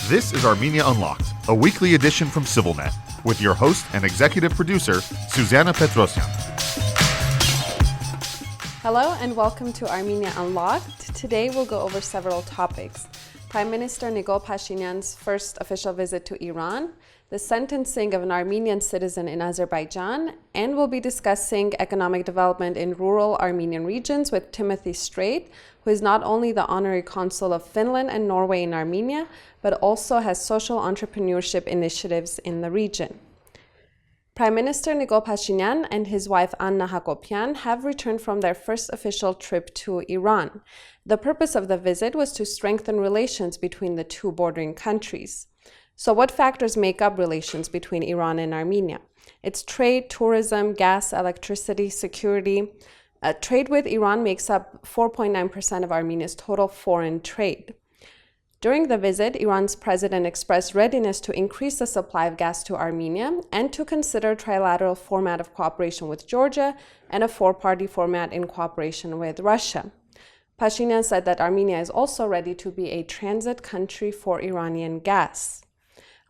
This is Armenia Unlocked, a weekly edition from CivilNet, with your host and executive producer, Susanna Petrosyan. Hello and welcome to Armenia Unlocked. Today we'll go over several topics. Prime Minister Nikol Pashinyan's first official visit to Iran, the sentencing of an Armenian citizen in Azerbaijan, and we'll be discussing economic development in rural Armenian regions with Tim Strait, who is not only the honorary consul of Finland and Norway in Armenia, but also has social entrepreneurship initiatives in the region. Prime Minister Nikol Pashinyan and his wife Anna Hakopian have returned from their first official trip to Iran. The purpose of the visit was to strengthen relations between the two bordering countries. So what factors make up relations between Iran and Armenia? It's trade, tourism, gas, electricity, security. Trade with Iran makes up 4.9% of Armenia's total foreign trade. During the visit, Iran's president expressed readiness to increase the supply of gas to Armenia and to consider a trilateral format of cooperation with Georgia and a four-party format in cooperation with Russia. Pashinyan said that Armenia is also ready to be a transit country for Iranian gas.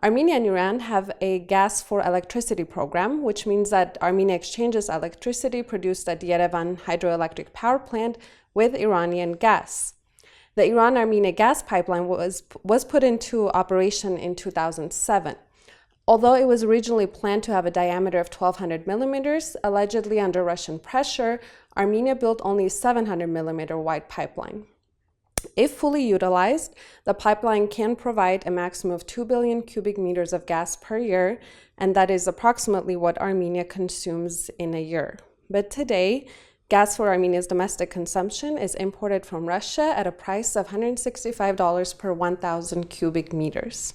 Armenia and Iran have a gas for electricity program, which means that Armenia exchanges electricity produced at Yerevan hydroelectric power plant with Iranian gas. The Iran-Armenia gas pipeline was put into operation in 2007. Although it was originally planned to have a diameter of 1,200 millimeters, allegedly under Russian pressure, Armenia built only a 700 millimeter wide pipeline. If fully utilized, the pipeline can provide a maximum of 2 billion cubic meters of gas per year, and that is approximately what Armenia consumes in a year. But today, gas for Armenia's domestic consumption is imported from Russia at a price of $165 per 1,000 cubic meters.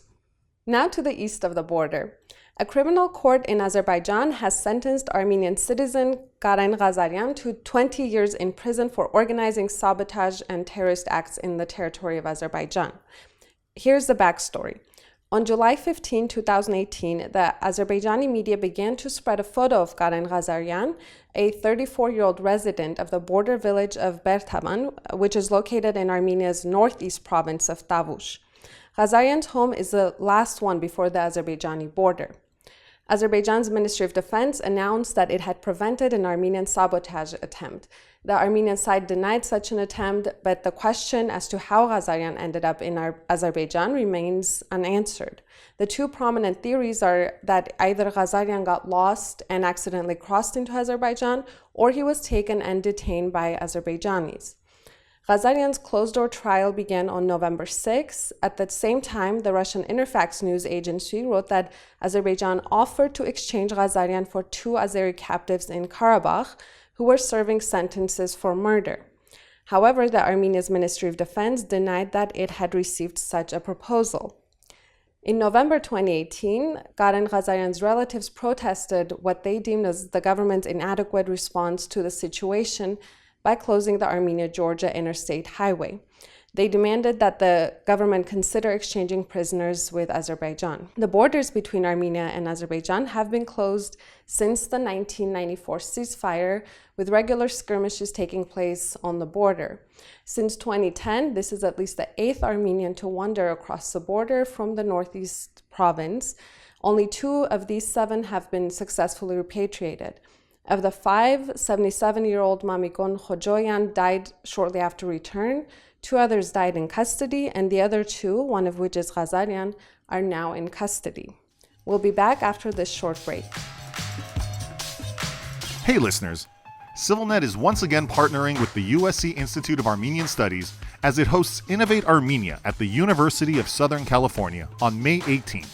Now to the east of the border. A criminal court in Azerbaijan has sentenced Armenian citizen Karen Ghazaryan to 20 years in prison for organizing sabotage and terrorist acts in the territory of Azerbaijan. Here's the backstory. On July 15, 2018, the Azerbaijani media began to spread a photo of Karen Ghazaryan, a 34-year-old resident of the border village of Bertaman, which is located in Armenia's northeast province of Tavush. Ghazaryan's home is the last one before the Azerbaijani border. Azerbaijan's Ministry of Defense announced that it had prevented an Armenian sabotage attempt. The Armenian side denied such an attempt, but the question as to how Ghazaryan ended up in Azerbaijan remains unanswered. The two prominent theories are that either Ghazaryan got lost and accidentally crossed into Azerbaijan, or he was taken and detained by Azerbaijanis. Ghazaryan's closed-door trial began on November 6. At the same time, the Russian Interfax news agency wrote that Azerbaijan offered to exchange Ghazaryan for 2 Azeri captives in Karabakh who were serving sentences for murder. However, the Armenia's Ministry of Defense denied that it had received such a proposal. In November 2018, Karen Ghazaryan's relatives protested what they deemed as the government's inadequate response to the situation by closing the Armenia-Georgia interstate highway. They demanded that the government consider exchanging prisoners with Azerbaijan. The borders between Armenia and Azerbaijan have been closed since the 1994 ceasefire, with regular skirmishes taking place on the border. Since 2010, this is at least the 8th Armenian to wander across the border from the northeast province. Only 2 of these 7 have been successfully repatriated. Of the 5, 77-year-old Mamikon Khojoyan died shortly after return. 2 others died in custody, and the other 2, one of which is Ghazaryan, are now in custody. We'll be back after this short break. Hey listeners, CivilNet is once again partnering with the USC Institute of Armenian Studies as it hosts Innovate Armenia at the University of Southern California on May 18th.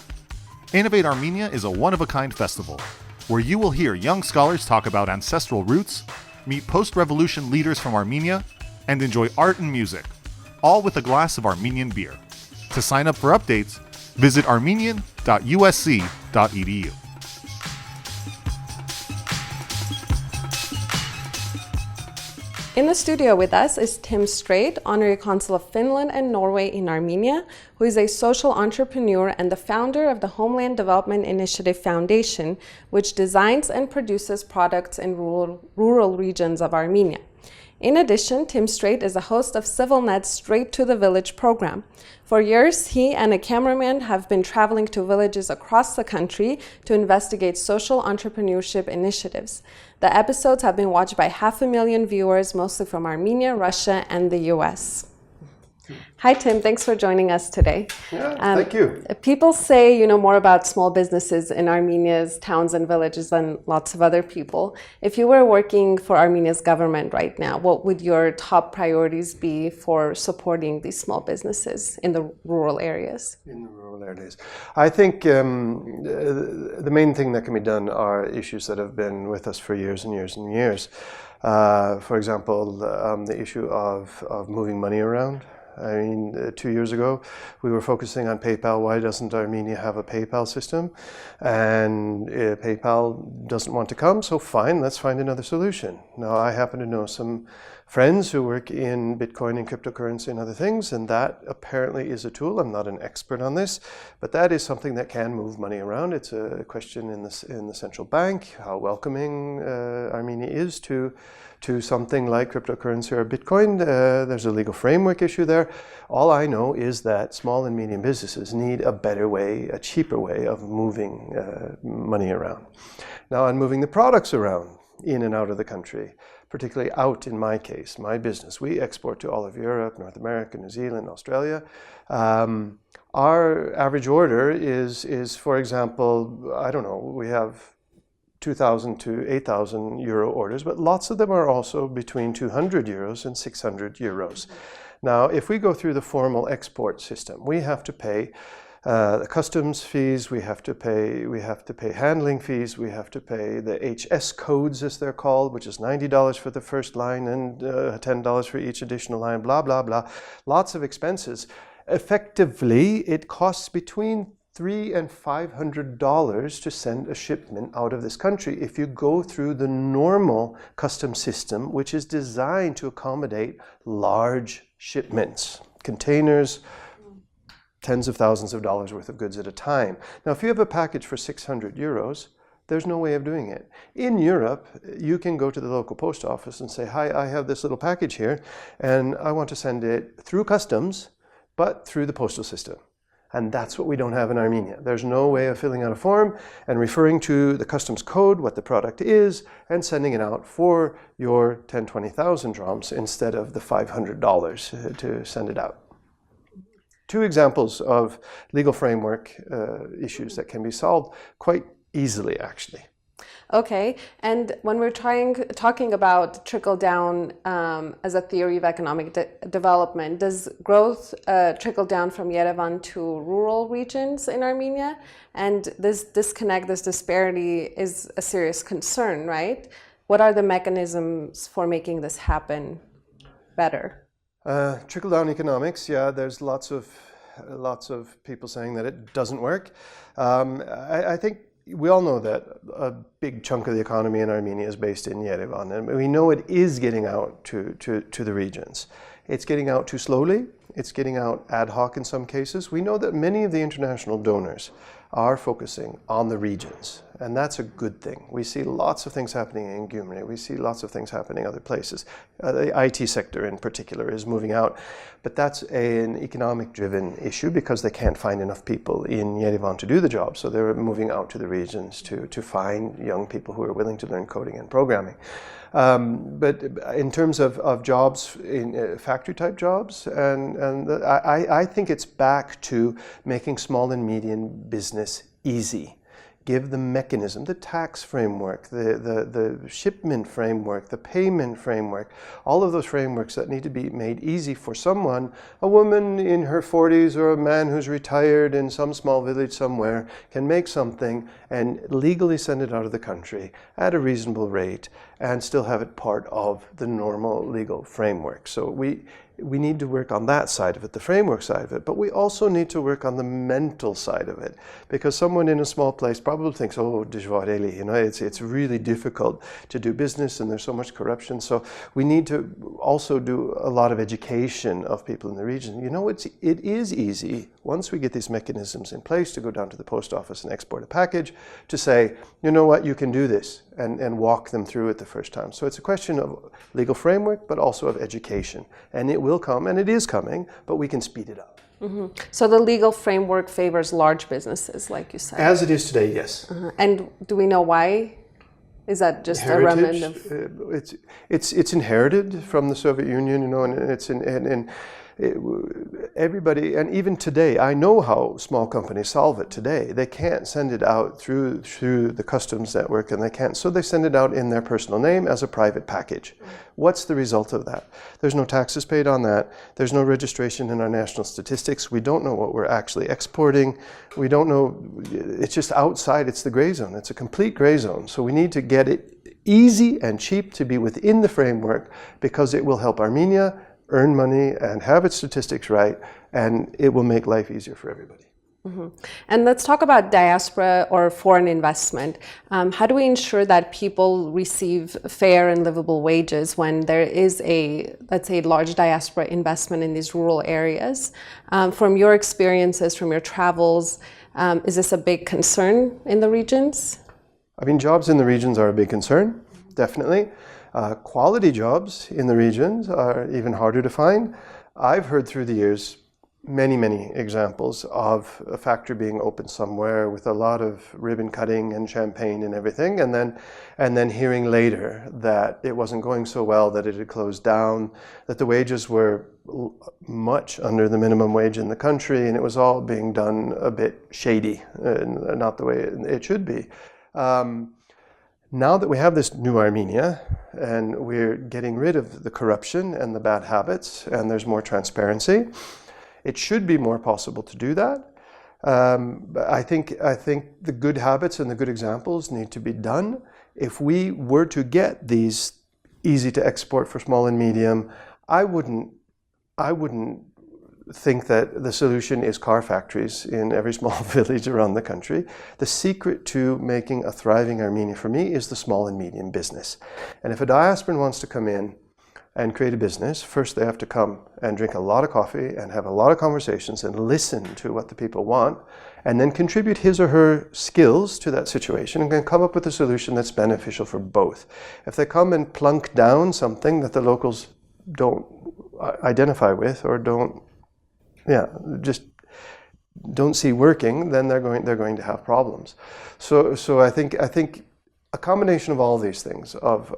Innovate Armenia is a one-of-a-kind festival where you will hear young scholars talk about ancestral roots, meet post-revolution leaders from Armenia, and enjoy art and music, all with a glass of Armenian beer. To sign up for updates, visit armenian.usc.edu. In the studio with us is Tim Strait, honorary consul of Finland and Norway in Armenia, who is a social entrepreneur and the founder of the Homeland Development Initiative Foundation, which designs and produces products in rural regions of Armenia. In addition, Tim Strait is a host of CivilNet's Straight to the Village program. For years, he and a cameraman have been traveling to villages across the country to investigate social entrepreneurship initiatives. The episodes have been watched by 500,000 viewers, mostly from Armenia, Russia, and the US. Hi, Tim. Thanks for joining us today. Thank you. People say you know more about small businesses in Armenia's towns and villages than lots of other people. If you were working for Armenia's government right now, what would your top priorities be for supporting these small businesses in the rural areas? In the rural areas. I think the main thing that can be done are issues that have been with us for years and years and years. For example, the issue of moving money around. I mean, 2 years ago, we were focusing on PayPal. Why doesn't Armenia have a PayPal system? And PayPal doesn't want to come, so fine, let's find another solution. Now, I happen to know some friends who work in Bitcoin and cryptocurrency and other things, and that apparently is a tool. I'm not an expert on this, but that is something that can move money around. It's a question in the central bank, how welcoming Armenia is to something like cryptocurrency or Bitcoin. There's a legal framework issue there. All I know is that small and medium businesses need a better way, a cheaper way of moving money around. Now, on moving the products around in and out of the country, particularly out in my case, my business, we export to all of Europe, North America, New Zealand, Australia. Our average order is, for example, I don't know, we have 2,000 to 8,000 euro orders, but lots of them are also between 200 euros and 600 euros. Now, if we go through the formal export system, we have to pay the customs fees, we have to pay handling fees, we have to pay the HS codes, as they're called, which is $90 for the first line and $10 for each additional line, blah, blah, blah. Lots of expenses. Effectively, it costs between $300 and $500 to send a shipment out of this country if you go through the normal customs system, which is designed to accommodate large shipments, containers, tens of thousands of dollars worth of goods at a time. Now, if you have a package for 600 euros, there's no way of doing it. In Europe, you can go to the local post office and say, hi, I have this little package here, and I want to send it through customs, but through the postal system. And that's what we don't have in Armenia. There's no way of filling out a form and referring to the customs code, what the product is, and sending it out for your 10, 20,000 drams instead of the $500 to send it out. Two examples of legal framework issues that can be solved quite easily, actually. Okay, and when we're talking about trickle down as a theory of economic development, does growth trickle down from Yerevan to rural regions in Armenia? And this disconnect, this disparity is a serious concern, right? What are the mechanisms for making this happen better? Trickle down economics, yeah, there's lots of people saying that it doesn't work. I think we all know that a big chunk of the economy in Armenia is based in Yerevan, and we know it is getting out to the regions. It's getting out too slowly. It's getting out ad hoc in some cases. We know that many of the international donors are focusing on the regions, and that's a good thing. We see lots of things happening in Gyumri. We see lots of things happening other places. The IT sector in particular is moving out, but that's an economic-driven issue because they can't find enough people in Yerevan to do the job, so they're moving out to the regions to find young people who are willing to learn coding and programming. But in terms of jobs, in factory-type jobs, I think it's back to making small and medium business easy. Give the mechanism, the tax framework, the shipment framework, the payment framework, all of those frameworks that need to be made easy for someone, a woman in her 40s or a man who's retired in some small village somewhere can make something and legally send it out of the country at a reasonable rate and still have it part of the normal legal framework. So we need to work on that side of it, the framework side of it, but we also need to work on the mental side of it, because someone in a small place probably probably thinks, oh, dijvareli, it's really difficult to do business and there's so much corruption. So we need to also do a lot of education of people in the region. It is easy, once we get these mechanisms in place, to go down to the post office and export a package, to say, you know what, you can do this, and walk them through it the first time. So it's a question of legal framework, but also of education. And it will come, and it is coming, but we can speed it up. Mm-hmm. So the legal framework favors large businesses, like you said. As it is today, yes. And do we know why? Is that just a remnant of? It's inherited from the Soviet Union, and it's everybody, and even today, I know how small companies solve it today. They can't send it out through the customs network, and they can't, so they send it out in their personal name as a private package. What's the result of that? There's no taxes paid on that. There's no registration in our national statistics. We don't know what we're actually exporting. We don't know, it's just outside, it's the gray zone. It's a complete gray zone. So we need to get it easy and cheap to be within the framework, because it will help Armenia earn money and have its statistics right, and it will make life easier for everybody. Mm-hmm. And let's talk about diaspora or foreign investment. How do we ensure that people receive fair and livable wages when there is let's say, large diaspora investment in these rural areas? From your experiences, from your travels, is this a big concern in the regions? I mean, jobs in the regions are a big concern, definitely. Quality jobs in the regions are even harder to find. I've heard through the years many examples of a factory being opened somewhere with a lot of ribbon cutting and champagne and everything, and then hearing later that it wasn't going so well, that it had closed down, that the wages were much under the minimum wage in the country, and it was all being done a bit shady, not the way it should be. Now that we have this new Armenia, and we're getting rid of the corruption and the bad habits, and there's more transparency, it should be more possible to do that. I think the good habits and the good examples need to be done. If we were to get these easy to export for small and medium, I wouldn't think that the solution is car factories in every small village around the country. The secret to making a thriving Armenia for me is the small and medium business. And if a diasporan wants to come in and create a business, first they have to come and drink a lot of coffee and have a lot of conversations and listen to what the people want, and then contribute his or her skills to that situation and can come up with a solution that's beneficial for both. If they come and plunk down something that the locals don't identify with or just don't see working, then they're going to have problems. So I think a combination of all these things, of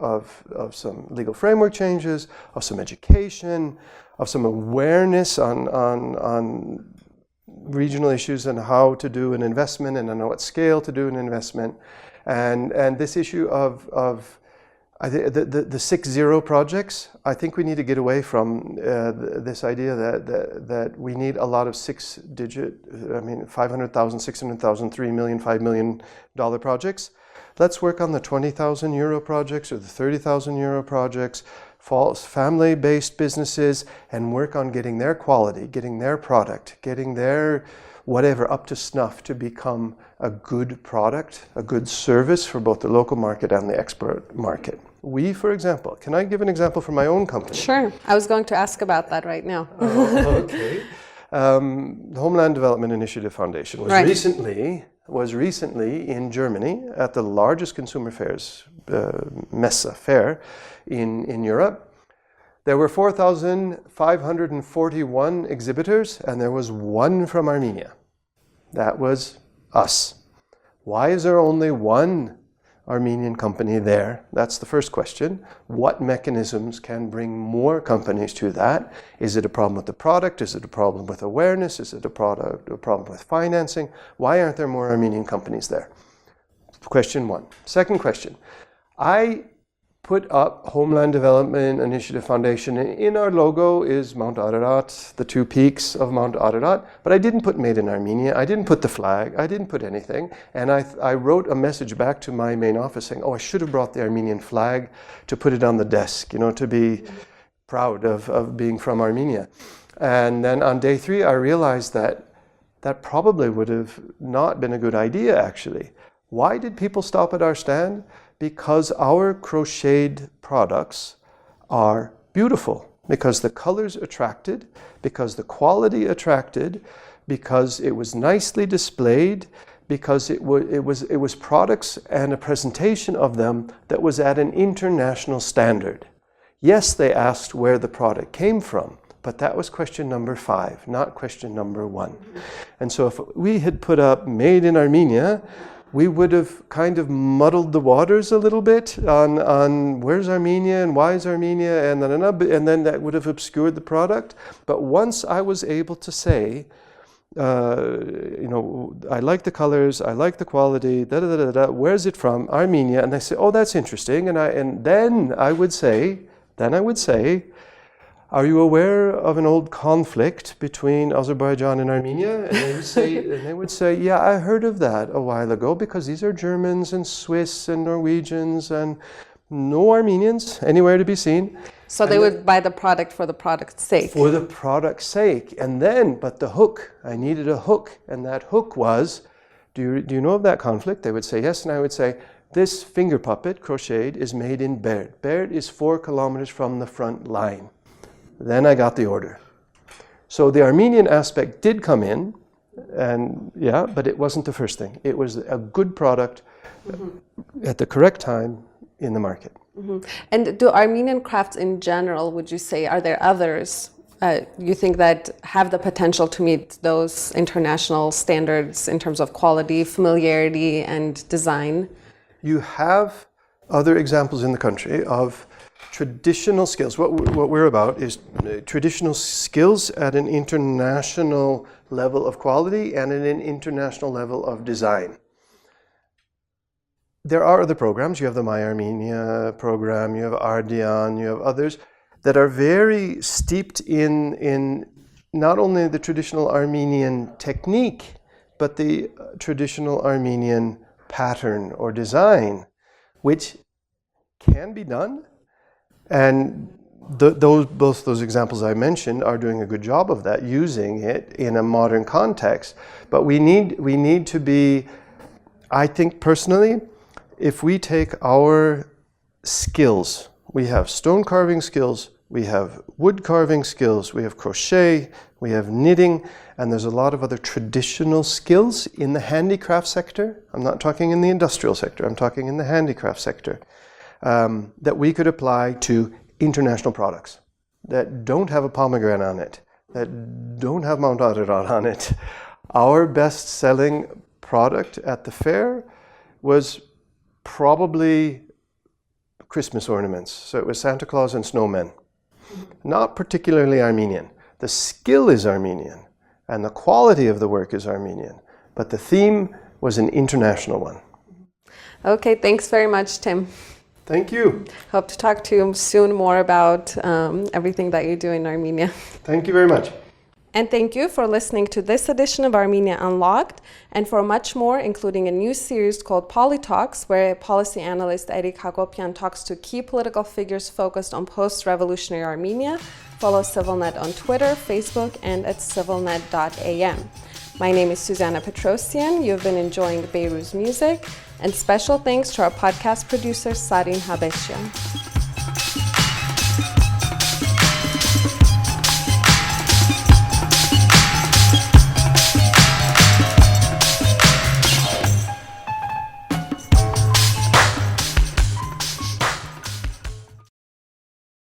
some legal framework changes, of some education, of some awareness on regional issues and how to do an investment and on what scale to do an investment, and this issue of the 6-0 projects. I think we need to get away from this idea that we need a lot of 6-digit, I mean, 500,000, 600,000, 3 million, $5 million projects. Let's work on the 20,000 euro projects or the 30,000 euro projects, family-based businesses, and work on getting their quality, getting their product, getting their whatever up to snuff to become a good product, a good service for both the local market and the export market. We, for example, can I give an example from my own company? Sure. I was going to ask about that right now. Okay. The Homeland Development Initiative Foundation was recently in Germany at the largest consumer fairs, Messe fair in Europe. There were 4,541 exhibitors, and there was one from Armenia. That was us. Why is there only one Armenian company there? That's the first question. What mechanisms can bring more companies to that? Is it a problem with the product? Is it a problem with awareness? Is it a problem with financing? Why aren't there more Armenian companies there? Question one. Second question. I put up Homeland Development Initiative Foundation. In our logo is Mount Ararat, the two peaks of Mount Ararat, but I didn't put Made in Armenia. I didn't put the flag. I didn't put anything. And I wrote a message back to my main office saying, oh, I should have brought the Armenian flag to put it on the desk, to be proud of being from Armenia. And then on day 3, I realized that probably would have not been a good idea, actually. Why did people stop at our stand? Because our crocheted products are beautiful, because the colors attracted, because the quality attracted, because it was nicely displayed, because it was products and a presentation of them that was at an international standard. Yes, they asked where the product came from, but that was question number 5, not question number 1. And so if we had put up "Made in Armenia," we would have kind of muddled the waters a little bit on where's Armenia and why is Armenia, and then that would have obscured the product. But once I was able to say, I like the colors, I like the quality, where's it from? Armenia. And they say, oh, that's interesting. And then I would say, are you aware of an old conflict between Azerbaijan and Armenia? And they would say, yeah, I heard of that a while ago, because these are Germans and Swiss and Norwegians and no Armenians anywhere to be seen. So they would buy the product for the product's sake. For the product's sake. And then, but the hook, I needed a hook. And that hook was, do you know of that conflict? They would say yes. And I would say, this finger puppet, crocheted, is made in Berd. Berd is 4 kilometers from the front line. Then I got the order. So the Armenian aspect did come in, and yeah, but it wasn't the first thing. It was a good product at the correct time in the market. And do Armenian crafts in general, would you say, are there others you think that have the potential to meet those international standards in terms of quality, familiarity, and design? You have other examples in the country of traditional skills. What we're about is traditional skills at an international level of quality and at an international level of design. There are other programs. You have the My Armenia program, you have Ardian, you have others that are very steeped in not only the traditional Armenian technique, but the traditional Armenian pattern or design, which can be done. And both those examples I mentioned are doing a good job of that, using it in a modern context. But we need to be, I think personally, if we take our skills, we have stone carving skills, we have wood carving skills, we have crochet, we have knitting, and there's a lot of other traditional skills in the handicraft sector. I'm not talking in the industrial sector, I'm talking in the handicraft sector. That we could apply to international products that don't have a pomegranate on it, that don't have Mount Ararat on it. Our best-selling product at the fair was probably Christmas ornaments. So it was Santa Claus and snowmen. Not particularly Armenian. The skill is Armenian, and the quality of the work is Armenian, but the theme was an international one. Okay, thanks very much, Tim. Thank you. Hope to talk to you soon more about everything that you do in Armenia. Thank you very much. And thank you for listening to this edition of Armenia Unlocked, and for much more, including a new series called Polytalks, where policy analyst Eric Hagopian talks to key political figures focused on post-revolutionary Armenia. Follow CivilNet on Twitter, Facebook, and at civilnet.am. My name is Susanna Petrosian. You've been enjoying Beirut's music, and special thanks to our podcast producer, Sarin Habeshian.